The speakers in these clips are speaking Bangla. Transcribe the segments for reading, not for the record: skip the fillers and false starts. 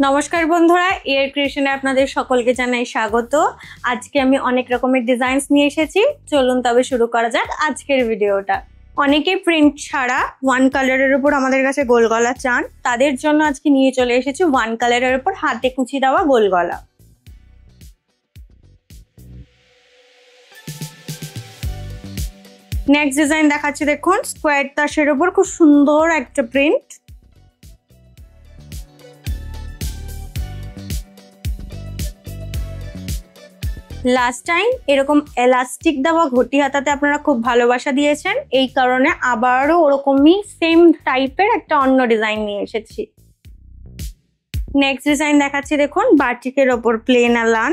নমস্কার বন্ধুরা, এয়ার ক্রিয়েশনে আপনাদের সকলকে জানাই স্বাগত। আজকে আমি অনেক রকমের ডিজাইনস নিয়ে এসেছি। চলুন তবে শুরু করা যাক আজকের ভিডিওটা। অনেকেই প্রিন্ট ছাড়া ওয়ান কালারের উপর আমাদের কাছে গোল গলা চান, তাদের জন্য আজকে নিয়ে চলে এসেছি ওয়ান কালারের উপর হাতে কুচি দেওয়া গোল গলা। নেক্সট ডিজাইন দেখাচ্ছি, দেখুন স্কোয়ার তাসের উপর খুব সুন্দর একটা প্রিন্ট। লাস্ট টাইম এরকম এলাস্টিক দেওয়া ঘটি হাতাতে আপনারা খুব ভালোবাসা দিয়েছেন, এই কারণে আবারও ওরকমই সেম টাইপের একটা অন্য ডিজাইন নিয়ে এসেছি। নেক্সট ডিজাইন দেখাচ্ছি, দেখুন বাটিকের ওপর প্লেন আলান।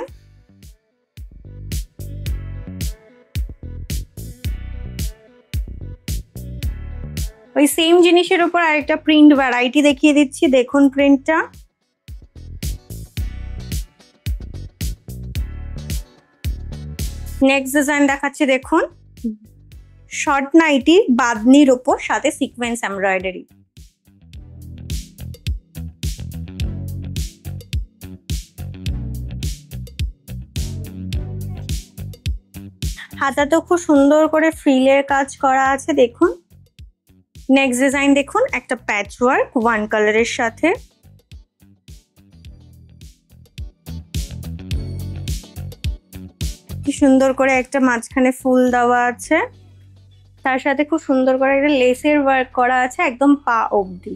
ওই সেম জিনিসের উপর আরেকটা প্রিন্ট ভ্যারাইটি দেখিয়ে দিচ্ছি, দেখুন প্রিন্টটা। নেক্সট ডিজাইন দেখাচ্ছি, দেখুন শর্ট নাইটি বাদনির ওপর সাথে সিকোয়েন্স এমব্রয়ডারি। হাতাতেও খুব সুন্দর করে ফ্রিলের কাজ করা আছে, দেখুন। নেক্সট ডিজাইন দেখুন, একটা প্যাচ ওয়ার্ক ওয়ান কালারের সাথে। কি সুন্দর করে একটা মাঝখানে ফুল দেওয়া আছে, তার সাথে খুব সুন্দর করে একটা লেসের ওয়ার্ক করা আছে একদম পা অবধি।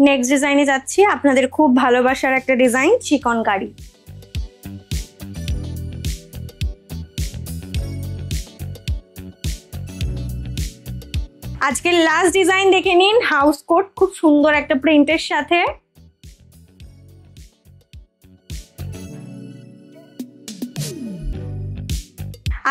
নেক্সট ডিজাইনে যাচ্ছি, আপনাদের খুব ভালোবাসার একটা ডিজাইন চিকনকারি। আজকের লাস্ট ডিজাইন দেখে নিন, হাউস কোট খুব সুন্দর একটা প্রিন্টের সাথে।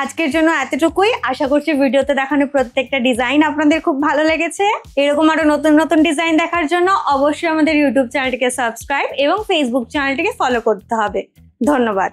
আজকের জন্য এতটুকুই। আশা করছি ভিডিওতে দেখানো প্রত্যেকটা ডিজাইন আপনাদের খুব ভালো লেগেছে। এরকম আরো নতুন নতুন ডিজাইন দেখার জন্য অবশ্যই আমাদের ইউটিউব চ্যানেলটিকে সাবস্ক্রাইব এবং ফেসবুক চ্যানেলটিকে ফলো করতে হবে। ধন্যবাদ।